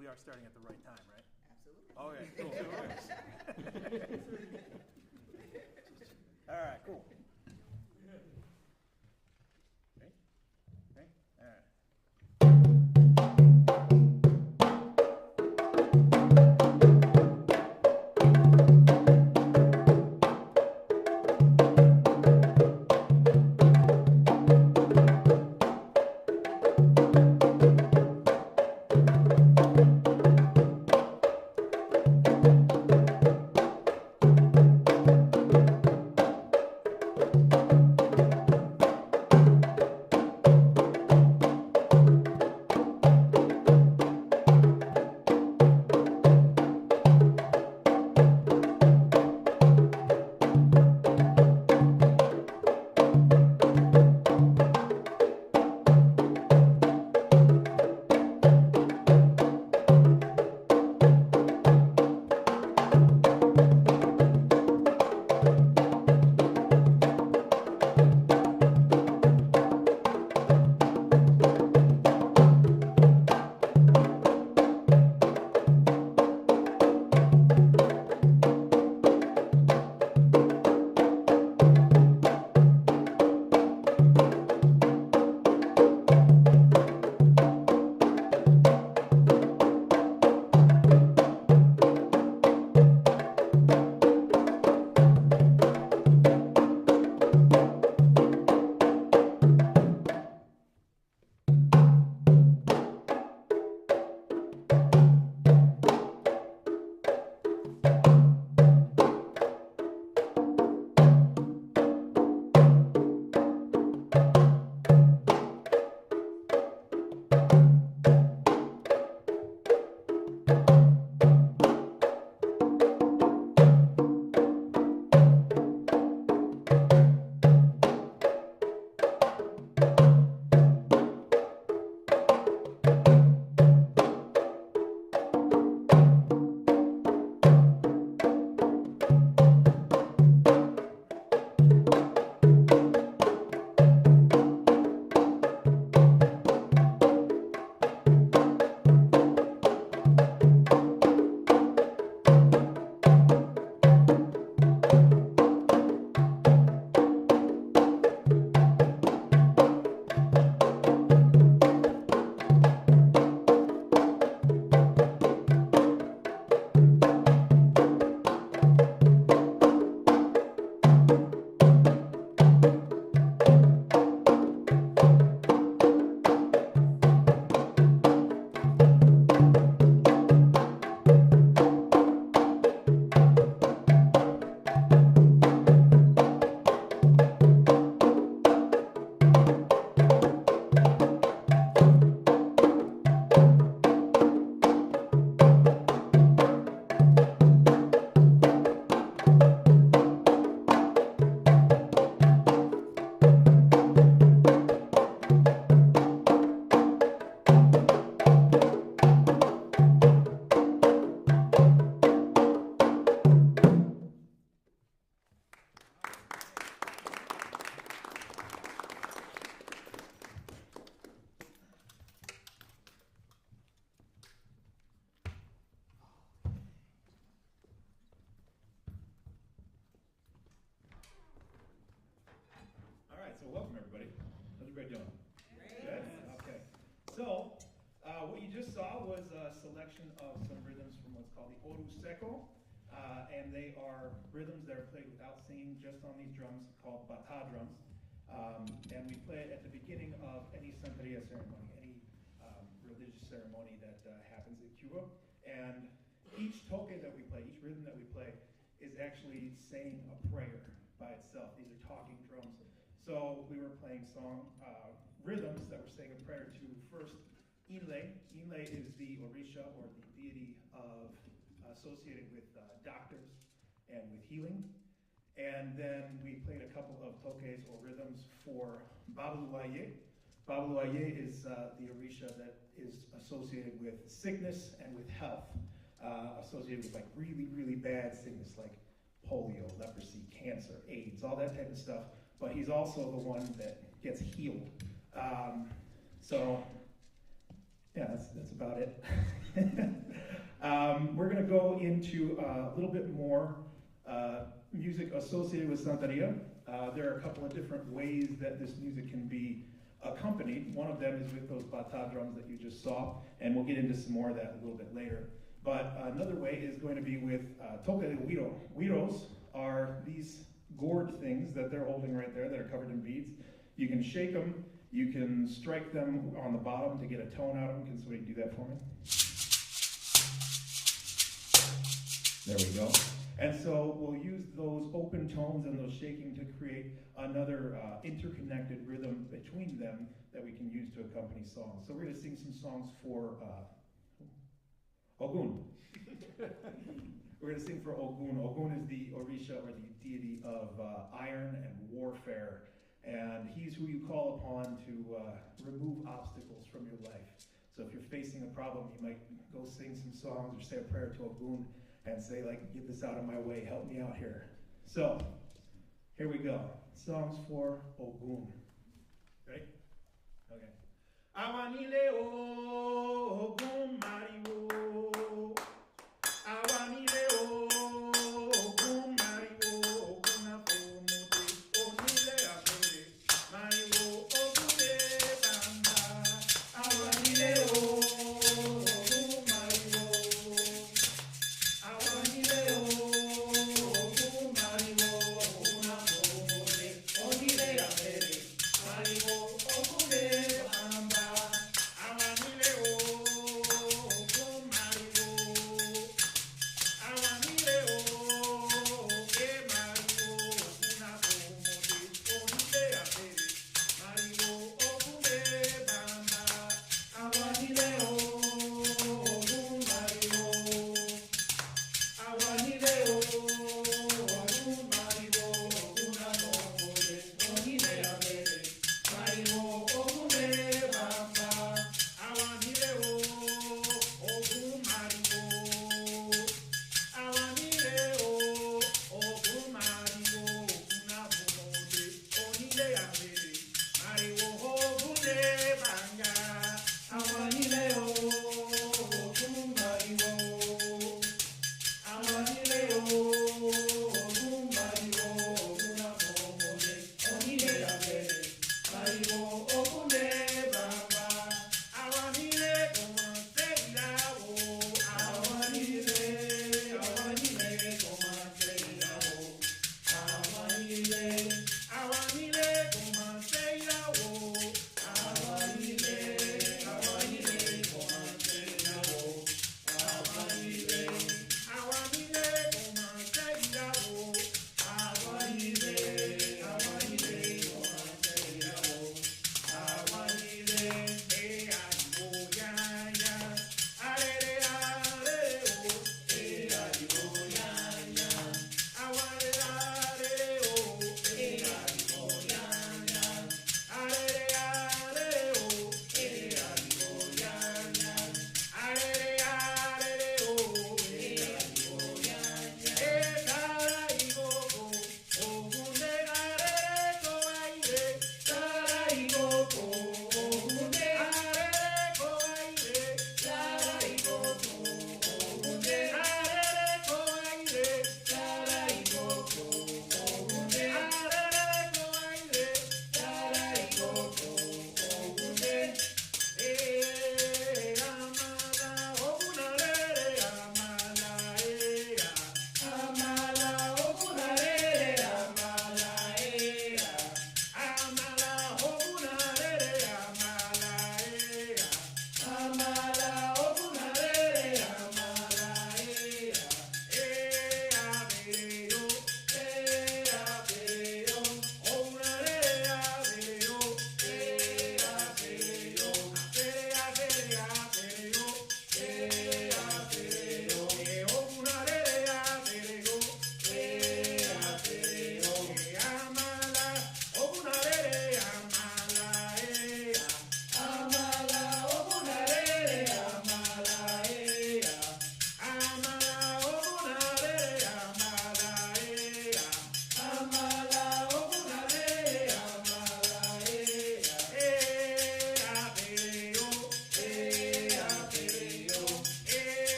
we are starting at the right time, right? Absolutely. Okay, cool. All right, cool. Okay, okay, all right. So welcome everybody. How's everybody doing? Good? Okay. So, what you just saw was a selection of some rhythms from what's called the Oru Seko. And they are rhythms that are played without singing, just on these drums called bata drums. And we play it at the beginning of any Santeria ceremony, any religious ceremony that happens in Cuba. And each toque that we play, each rhythm that we play, is actually saying a prayer by itself. These are talking drums. So we were playing rhythms that were saying a prayer to first Inle. Inle is the Orisha, or the deity associated with doctors and with healing. And then we played a couple of toques or rhythms for Babuluaye. Babuluaye is the Orisha that is associated with sickness and with health, associated with like really, really bad sickness like polio, leprosy, cancer, AIDS, all that type of stuff. But he's also the one that gets healed. So Yeah, that's about it. We're going to go into a little bit more music associated with Santeria. There are a couple of different ways that this music can be accompanied. One of them is with those bata drums that you just saw, and we'll get into some more of that a little bit later. But another way is going to be with toque de huiro. Huiros are these gourd things that they're holding right there that are covered in beads. You can shake them, you can strike them on the bottom to get a tone out of them. Can somebody do that for me? There we go. And so we'll use those open tones and those shaking to create another interconnected rhythm between them that we can use to accompany songs. So we're going to sing some songs for Ogun. We're going to sing for Ogun. Ogun is the Orisha, or the deity of iron and warfare. And he's who you call upon to remove obstacles from your life. So if you're facing a problem, you might go sing some songs or say a prayer to Ogun and say, like, get this out of my way, help me out here. So, here we go. Songs for Ogun. Ready? Okay. Awanile o Ogun Mario. Awanile o Ogun Mario. Ogun afomote. Onile afere. Mario Ogune bamba. Awanile o Ogun Mario. Awanile o Ogun Mario. Ogun afomote. Onile afere. Mario Ogune bamba.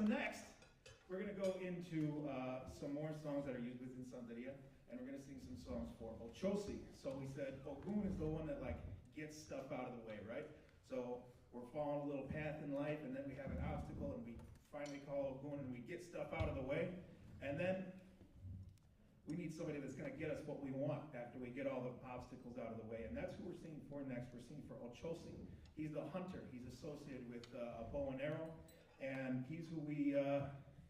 next, we're going to go into some more songs that are used within Santeria, and we're going to sing some songs for Ochosi. So we said Ogun is the one that like gets stuff out of the way, right? So we're following a little path in life, and then we have an obstacle, and we finally call Ogun, and we get stuff out of the way, and then we need somebody that's going to get us what we want after we get all the obstacles out of the way, and that's who we're singing for next. We're singing for Ochosi. He's the hunter. He's associated with a bow and arrow, and he's who we,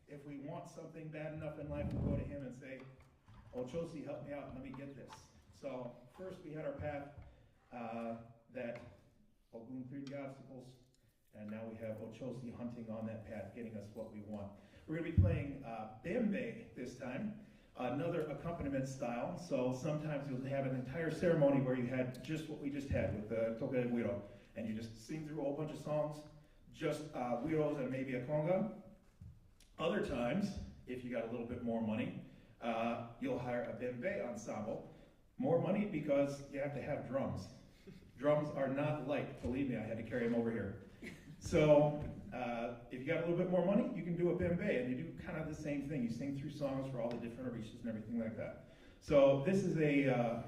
if we want something bad enough in life, we'll go to him and say, Ochosi, help me out, let me get this. So first we had our path that Ogun cleared the obstacles, and now we have Ochosi hunting on that path, getting us what we want. We're going to be playing bembe this time, another accompaniment style. So sometimes you'll have an entire ceremony where you had just what we just had with the toque de guiro, and you just sing through a whole bunch of songs, just guiros and maybe a conga. Other times, if you got a little bit more money, you'll hire a bembe ensemble. More money because you have to have drums. Drums are not light, believe me, I had to carry them over here. So if you got a little bit more money, you can do a bembe, and you do kind of the same thing. You sing through songs for all the different orishas and everything like that. So this is a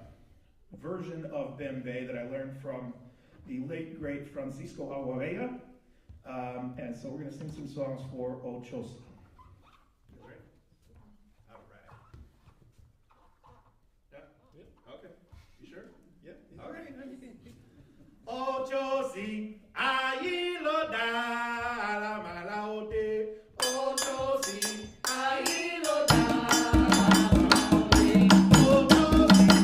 version of bembe that I learned from the late, great Francisco Aguarella. And so we're going to sing some songs for Ochosi. Ochosi, ahí lo da la malaote. Ochosi, ahí lo da la malaote. Ochosi,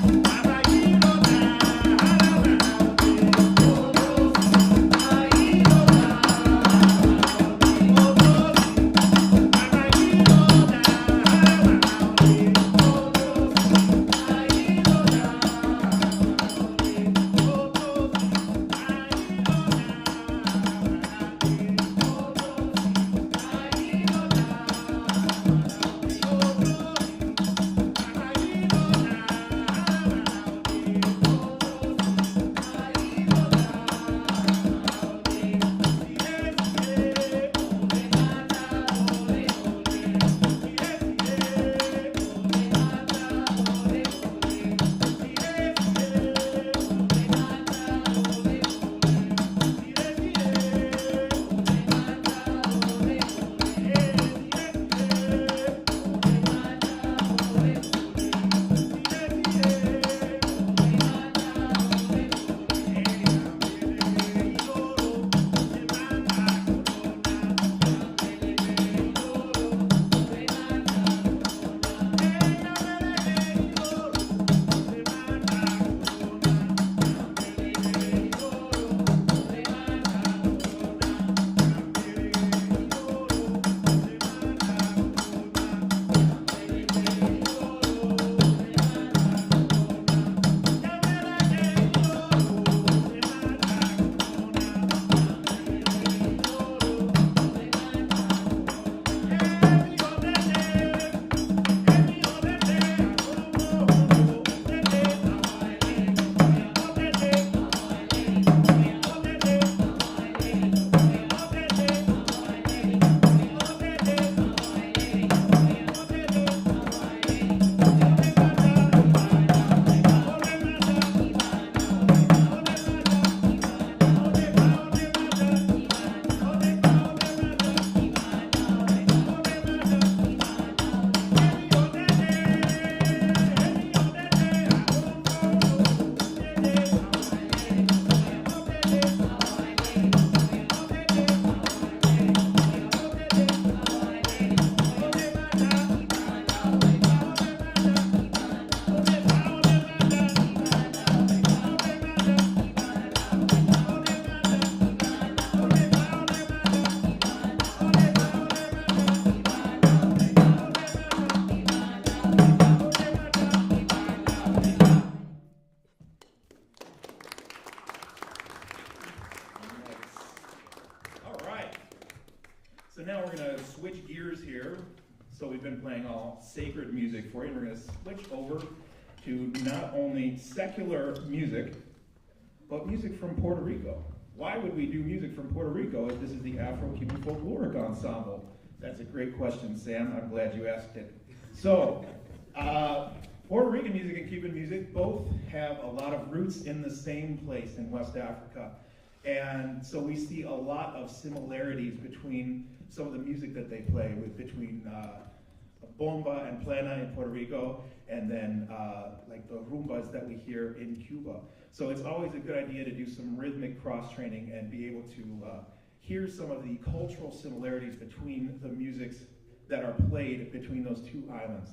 ahí lo da la malaote. Ochosi, ahí lo da la malaote. Ochosi, ahí lo da la malaote. Ochosi, ahí lo da la So now we're going to switch gears here. So we've been playing all sacred music for you. We're going to switch over to not only secular music, but music from Puerto Rico. Why would we do music from Puerto Rico if this is the Afro-Cuban Folkloric Ensemble? That's a great question, Sam. I'm glad you asked it. So, Puerto Rican music and Cuban music both have a lot of roots in the same place in West Africa. And so we see a lot of similarities between some of the music that they play with, between bomba and plena in Puerto Rico, and then like the rumbas that we hear in Cuba. So it's always a good idea to do some rhythmic cross-training and be able to hear some of the cultural similarities between the musics that are played between those two islands.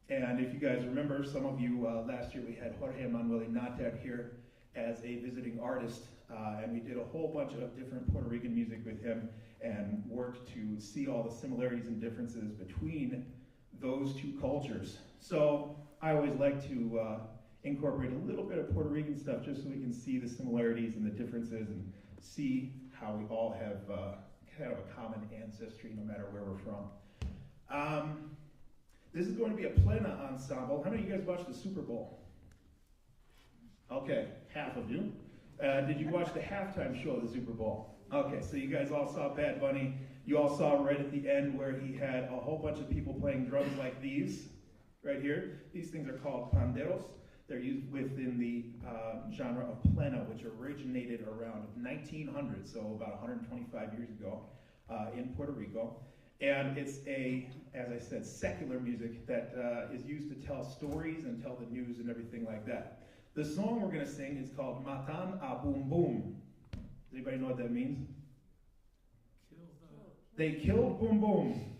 And if you guys remember, some of you, last year we had Jorge Manuel Inater here as a visiting artist, and we did a whole bunch of different Puerto Rican music with him and worked to see all the similarities and differences between those two cultures. So I always like to incorporate a little bit of Puerto Rican stuff just so we can see the similarities and the differences and see how we all have kind of a common ancestry no matter where we're from. This is going to be a plena ensemble. How many of you guys watched the Super Bowl? Okay, half of you. Did you watch the halftime show of the Super Bowl? Okay, so you guys all saw Bad Bunny. You all saw right at the end where he had a whole bunch of people playing drums like these, right here. These things are called panderos. They're used within the genre of plena, which originated around 1900, so about 125 years ago in Puerto Rico. And it's a, as I said, secular music that is used to tell stories and tell the news and everything like that. The song we're going to sing is called Matan a Boom Boom. Does anybody know what that means? They killed Boom Boom.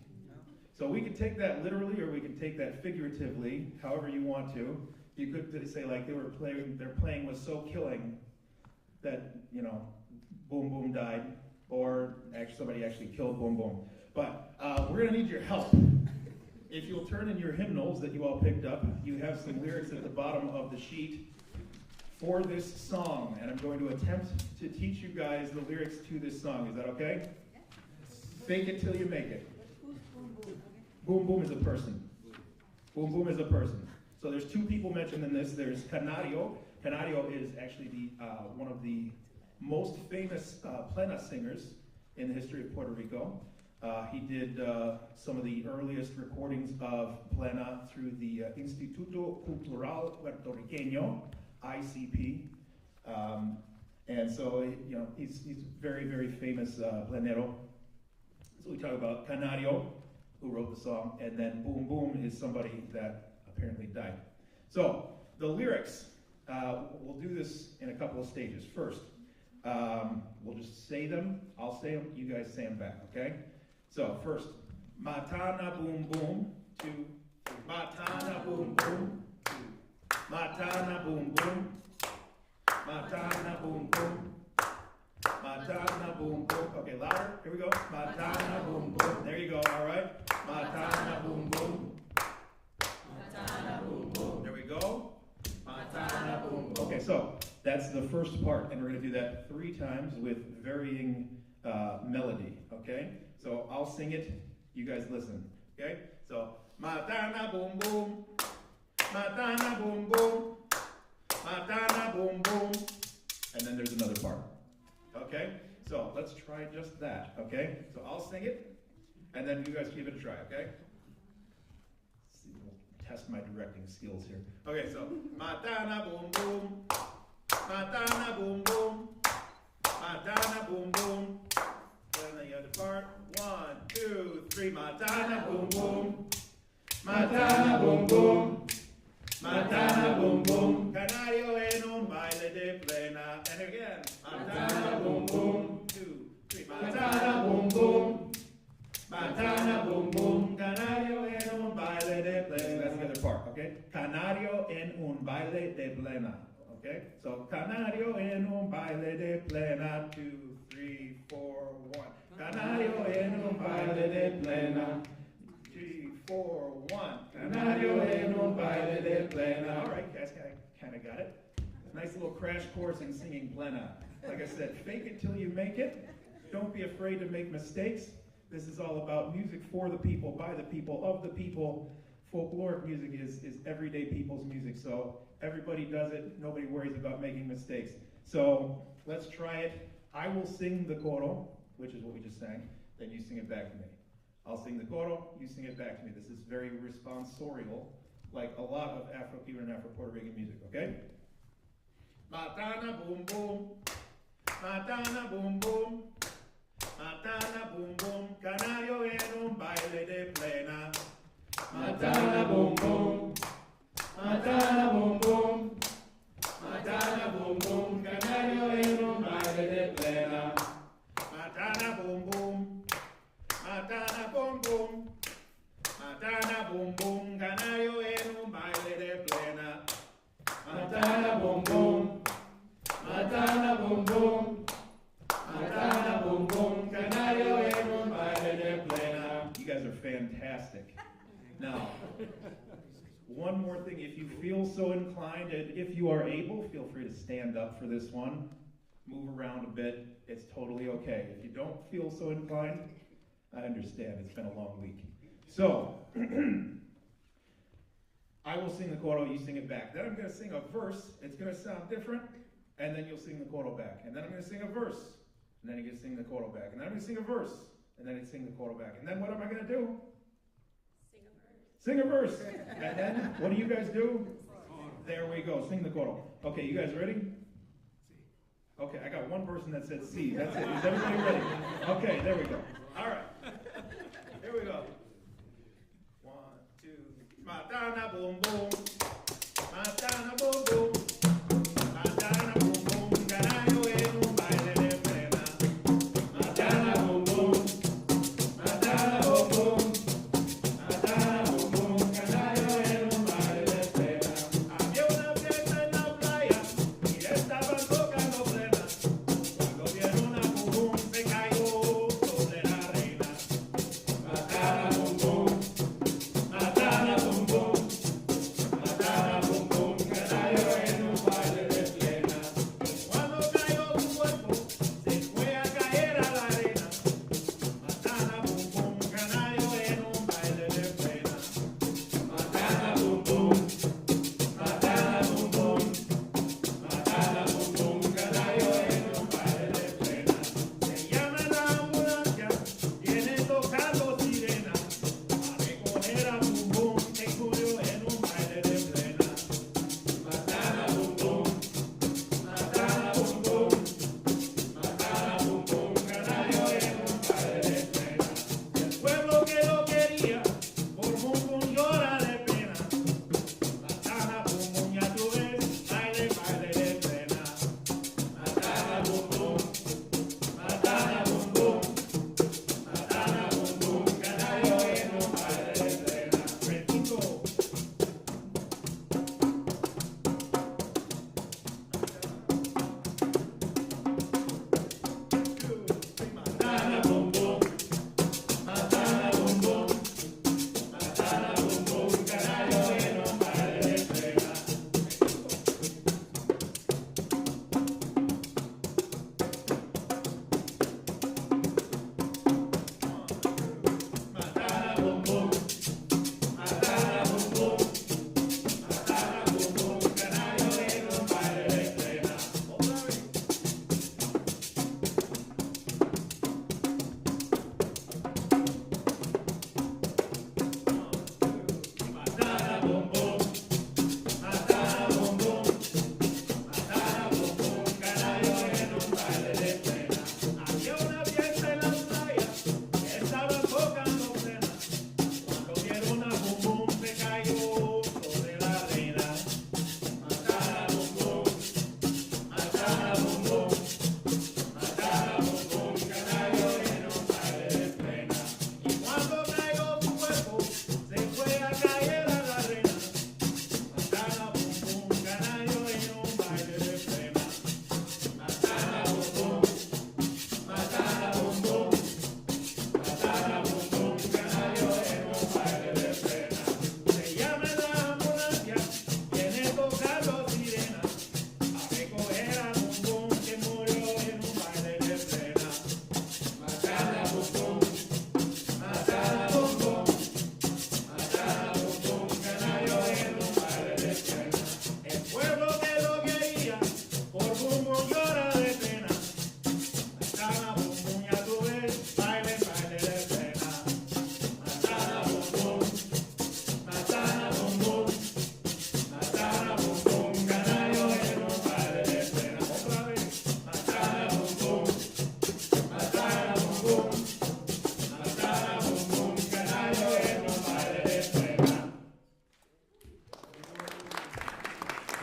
So we can take that literally or we can take that figuratively, however you want to. You could say like their playing was so killing that, you know, Boom Boom died, or actually somebody actually killed Boom Boom. But we're going to need your help. If you'll turn in your hymnals that you all picked up, you have some lyrics at the bottom of the sheet for this song, and I'm going to attempt to teach you guys the lyrics to this song. Is that okay? Yes. Fake it till you make it. Who's Boom Boom? Boom Boom is a person. Boom Boom is a person. So there's two people mentioned in this. There's Canario. Canario is actually the one of the most famous plena singers in the history of Puerto Rico. He did some of the earliest recordings of plena through the Instituto Cultural Puertorriqueño, ICP. And so, you know, he's very, very famous plenero. So we talk about Canario, who wrote the song, and then Boom Boom is somebody that apparently died. So the lyrics, we'll do this in a couple of stages. First, we'll just say them. I'll say them. You guys say them back, okay? So first, Matana Boom Boom. 2, 3. Matana Boom Boom. 2. Matana Boom Boom. Matana Boom Boom. Matana Boom Boom. Okay, louder. Here we go. Matana Boom Boom. There you go. All right. Matana Boom Boom. Matana Boom Boom. There we go. Matana Boom Boom. Okay, so that's the first part, and we're going to do that 3 times with varying melody. Okay. So I'll sing it, you guys listen, okay? So, Matana Boom Boom, Matana Boom Boom, Matana Boom Boom, and then there's another part, okay? So let's try just that, okay? So I'll sing it, and then you guys give it a try, okay? Let's see, we'll test my directing skills here. Okay, so, Matana Boom Boom, Matana Boom Boom, Matana Boom Boom, then the other part. 1, 2, 3. Matana Boom Boom. Matana Boom Boom. Matana Boom Boom. Canario en un baile de plena. And again. Matana Boom Boom. 2, 3. Matana Boom Boom. Matana Boom Boom. Canario en un baile de plena. That's the other part, okay? Canario en un baile de plena. Okay? So, Canario en un baile de plena. 2, 3, 4, 1. Canario en un baile de plena. 3, 4, 1. Canario en un baile de plena. All right, guys, kind of got it. Nice little crash course in singing plena. Like I said, fake it till you make it. Don't be afraid to make mistakes. This is all about music for the people, by the people, of the people. Folkloric music is everyday people's music, so everybody does it. Nobody worries about making mistakes. So let's try it. I will sing the coro, which is what we just sang. then you sing it back to me. I'll sing the coro, you sing it back to me. This is very responsorial, like a lot of Afro-Cuban and Afro-Puerto Rican music, okay? Matana boom boom, matana boom boom, matana boom boom, canario en un baile de plena. Matana boom boom, matana boom boom, matana boom boom, canario en un baile de plena. Matana boom boom, matana boom boom, matana boom boom, canario en un baile de plena. Matana boom boom, matana boom boom, matana boom boom, canario en un baile de plena. You guys are fantastic. Now, one more thing, if you feel so inclined, and if you are able, feel free to stand up for this one. Move around a bit, it's totally okay. If you don't feel so inclined, I understand, it's been a long week. So, I will sing the coro, you sing it back. Then I'm going to sing a verse, it's going to sound different, and then you'll sing the coro back. And then I'm going to sing a verse, and then you're going to sing the coro back. And then I'm going to sing a verse, and then you sing the coro back. And then what am I going to do? Sing a verse. And then, what do you guys do? There we go, sing the coro. Okay, you guys ready? Okay, I got one person that said C. That's it. Is everybody ready? Okay, there we go. All right. Here we go. 1, 2, matana boom boom. Matana boom boom. Matana boom boom. Canario en un baile de plena. Matana boom boom. Matana boom boom. Matana boom boom. Canario en un baile de plena. Había una fiesta en la playa y estaban tocando plena. Cuando vieron a boom boom se cayó sobre la arena. Matana boom boom. Matana boom boom.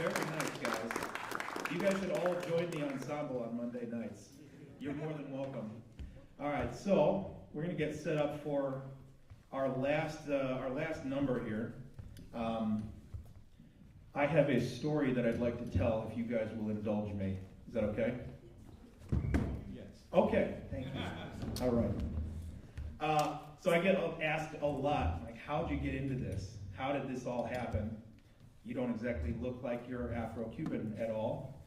Very nice, guys. You guys should all join the ensemble on Monday nights. You're more than welcome. All right, so we're going to get set up for our last number here. I have a story that I'd like to tell if you guys will indulge me. Is that okay? Yes. Okay, thank you. All right. So I get asked a lot, like, how'd you get into this? How did this all happen? You don't exactly look like you're Afro-Cuban at all.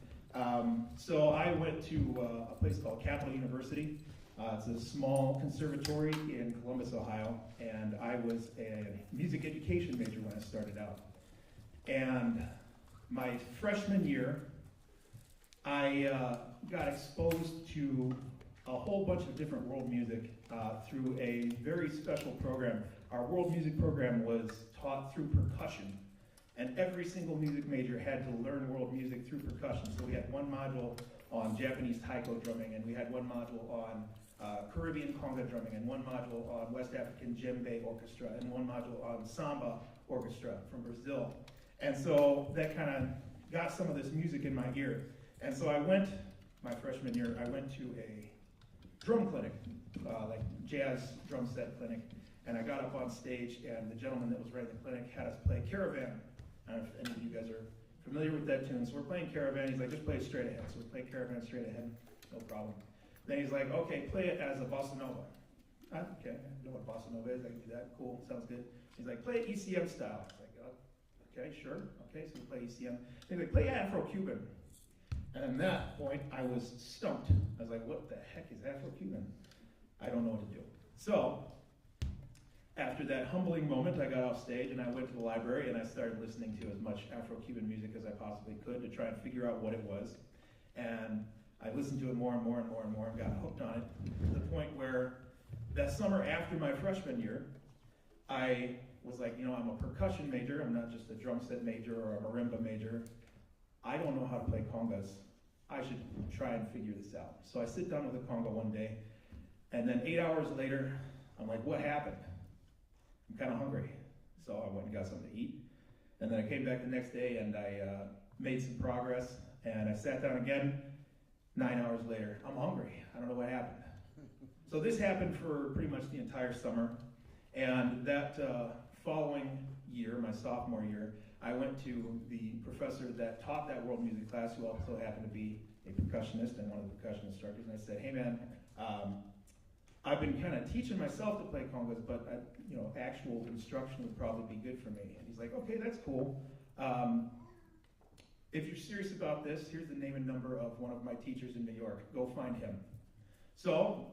So I went to a place called Capital University. It's a small conservatory in Columbus, Ohio, and I was a music education major when I started out. And my freshman year, I got exposed to a whole bunch of different world music through a very special program. Our world music program was taught through percussion, and every single music major had to learn world music through percussion. So we had one module on Japanese taiko drumming, and we had one module on Caribbean conga drumming, and one module on West African djembe orchestra, and one module on samba orchestra from Brazil. And so that kind of got some of this music in my ear. And so I went, my freshman year, I went to a drum clinic, like jazz drum set clinic, and I got up on stage, and the gentleman that was running the clinic had us play Caravan. I don't know if any of you guys are familiar with that tune. So we're playing Caravan. He's like, just play it straight ahead. So we play Caravan straight ahead, no problem. Then he's like, okay, play it as a bossa nova. Okay, I know what bossa nova is. I can do that. Cool, sounds good. He's like, play it ECM style. I was like, okay, sure. Okay, so we play ECM. He's like, play Afro-Cuban. And at that point, I was stumped. I was like, what the heck is Afro-Cuban? I don't know what to do. So after that humbling moment, I got off stage and I went to the library and I started listening to as much Afro-Cuban music as I possibly could to try and figure out what it was. And I listened to it more and more and more and more and got hooked on it to the point where that summer after my freshman year, I was like, I'm a percussion major. I'm not just a drum set major or a marimba major. I don't know how to play congas. I should try and figure this out. So I sit down with a conga one day, and then 8 hours later, I'm like, what happened? I'm kind of hungry. So I went and got something to eat. And then I came back the next day, and I made some progress, and I sat down again. 9 hours later, I'm hungry. I don't know what happened. So this happened for pretty much the entire summer. And that following year, my sophomore year, I went to the professor that taught that world music class, who also happened to be a percussionist and one of the percussion instructors, and I said, hey man, I've been kind of teaching myself to play congas, but actual instruction would probably be good for me. And he's like, okay, that's cool. If you're serious about this, here's the name and number of one of my teachers in New York. Go find him. So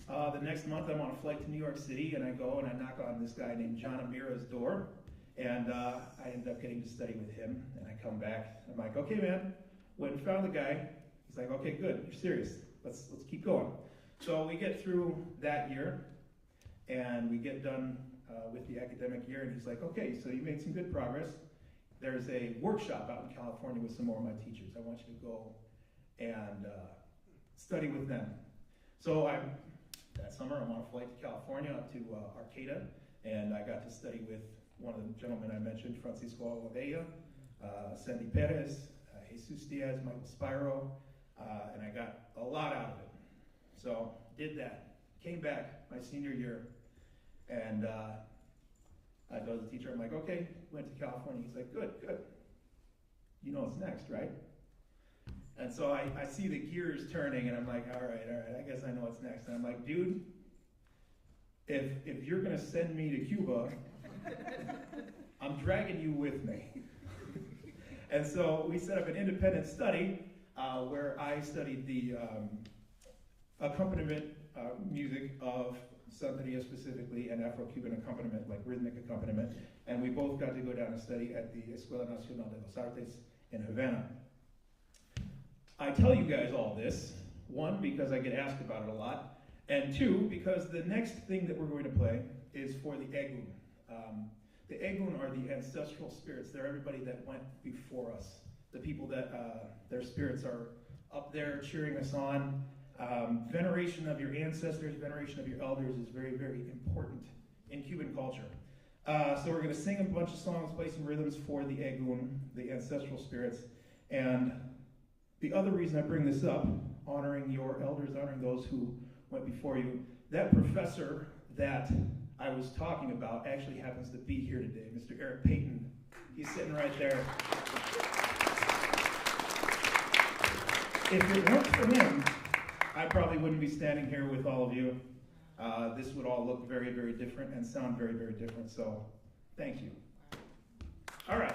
the next month, I'm on a flight to New York City, and I go and I knock on this guy named John Amira's door, and I end up getting to study with him. And I come back. I'm like, okay, man. Went and found the guy. He's like, okay, good. You're serious. Let's keep going. So we get through that year, and we get done with the academic year. And he's like, okay, so you made some good progress. There's a workshop out in California with some more of my teachers. I want you to go and study with them. So that summer, I'm on a flight to California up to Arcata, and I got to study with one of the gentlemen I mentioned, Francisco Alavella, Sandy Perez, Jesus Diaz, Michael Spiro, and I got a lot out of it. So did that. Came back my senior year, and I go to the teacher. I'm like, okay, went to California. He's like, good. You know what's next, right? And so I see the gears turning, and I'm like, all right, I guess I know what's next. And I'm like, dude, if you're going to send me to Cuba, I'm dragging you with me. And so we set up an independent study where I studied the accompaniment music of Santeria specifically, and Afro-Cuban accompaniment, like rhythmic accompaniment. And we both got to go down and study at the Escuela Nacional de las Artes in Havana. I tell you guys all this, one, because I get asked about it a lot, and two, because the next thing that we're going to play is for the Egun. The Egun are the ancestral spirits. They're everybody that went before us, the people that their spirits are up there cheering us on. Veneration of your ancestors, veneration of your elders is very, very important in Cuban culture. So we're going to sing a bunch of songs, play some rhythms for the Egun, the ancestral spirits. And the other reason I bring this up, honoring your elders, honoring those who went before you, that professor that I was talking about actually happens to be here today, Mr. Eric Payton. He's sitting right there. If it weren't for him, I probably wouldn't be standing here with all of you. This would all look very, very different and sound very, very different. So, thank you. All right.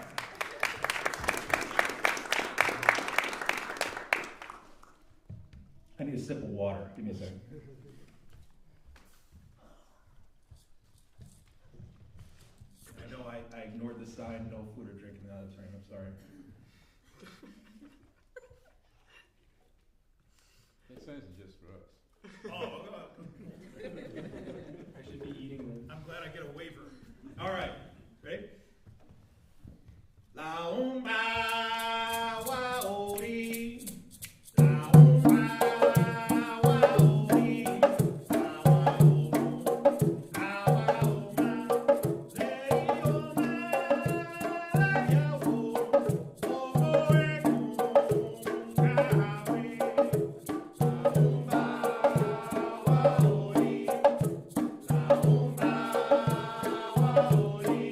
I need a sip of water. Give me a second. I know I ignored the sign, no food or drink in the auditorium. I'm sorry. That signs is just for us. Oh, I should be eating them. I'm glad I get a waiver. All right, ready? La umba wa ori, la umba wa ori, la wa omu, awa oma, lei oma, la yawo, omo eku, kawe, la umba wa ori. La umba wa ori.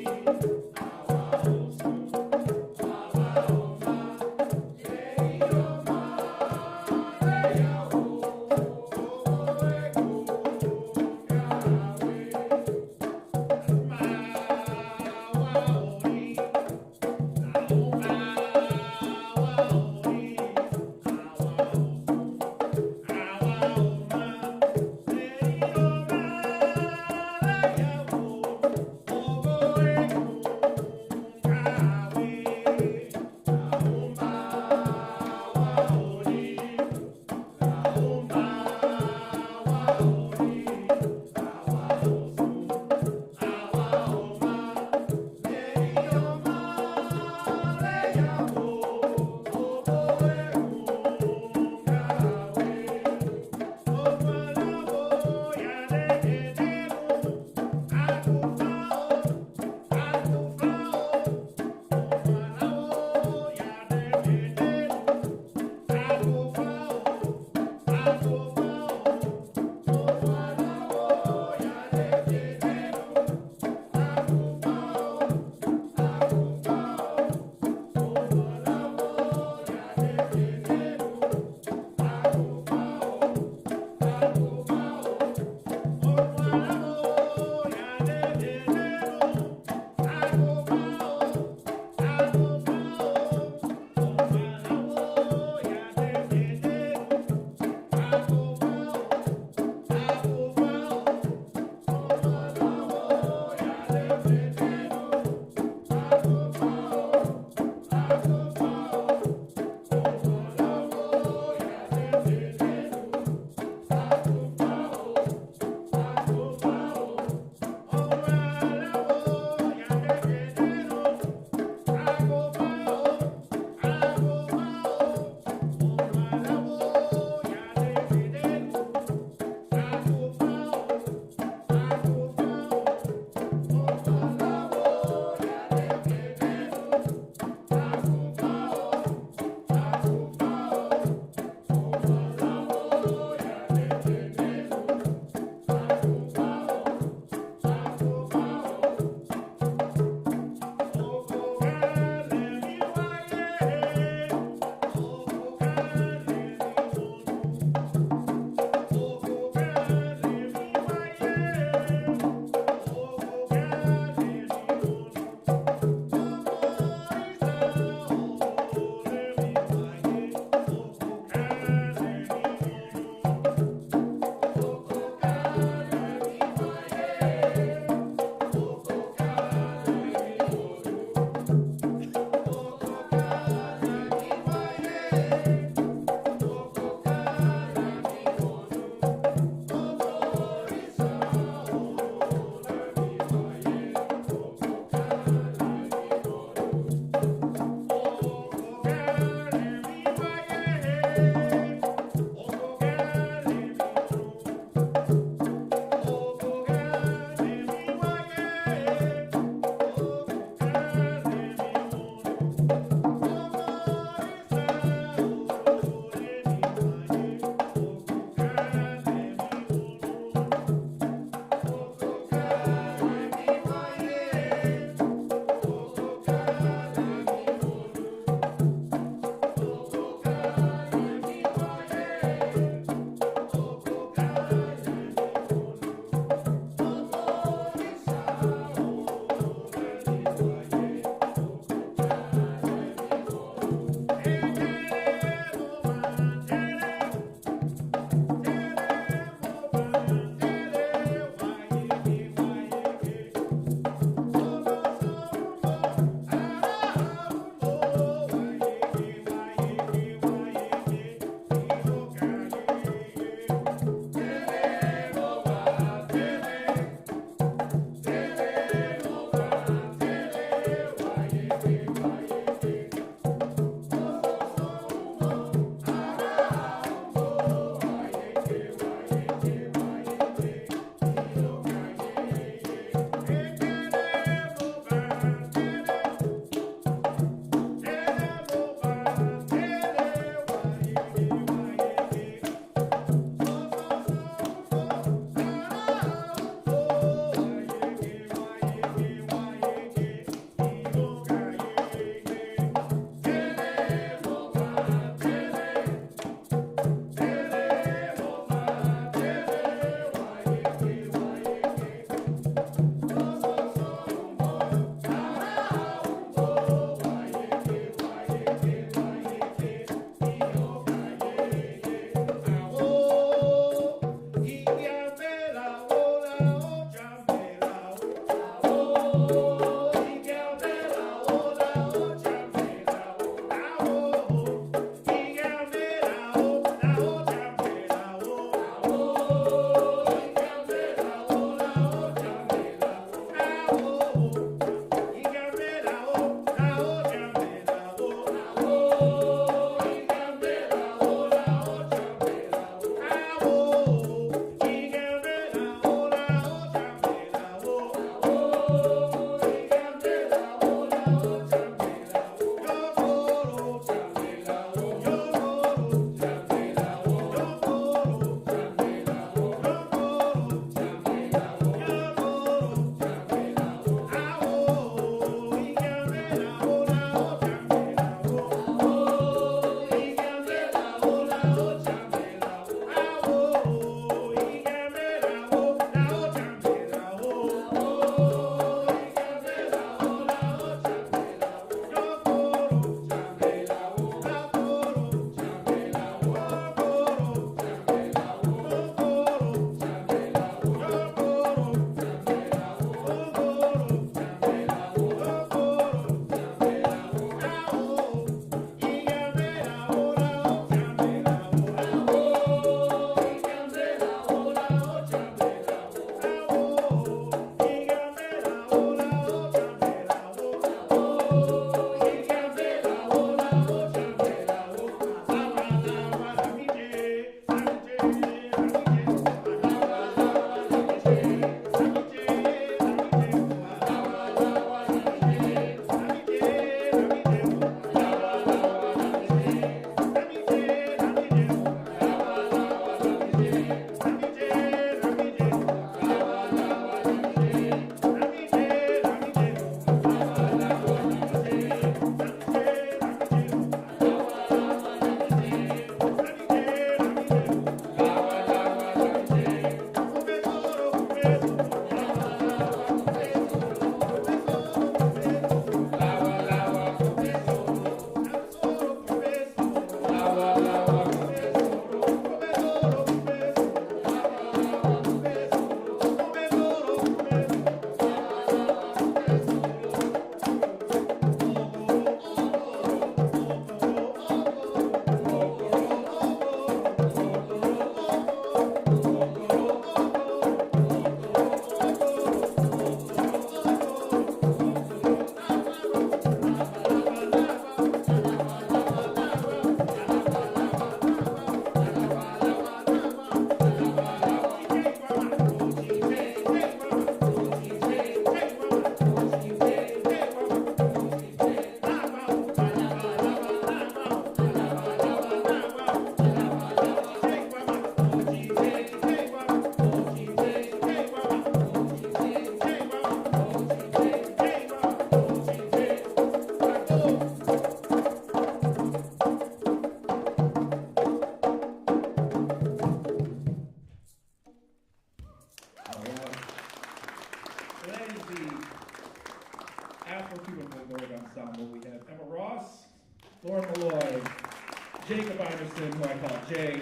Jacob Iverson, who I call Jay,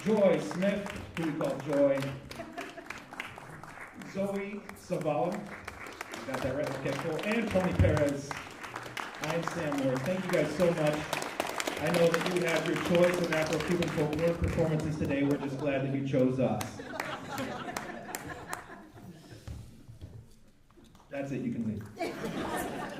Joy Smith, who we call Joy, Zoe Savala, got that right? Okay, cool. And Tony Perez. I'm Sam Ward. Thank you guys so much. I know that you have your choice of Afro-Cuban folklore performances today. We're just glad that you chose us. That's it, you can leave.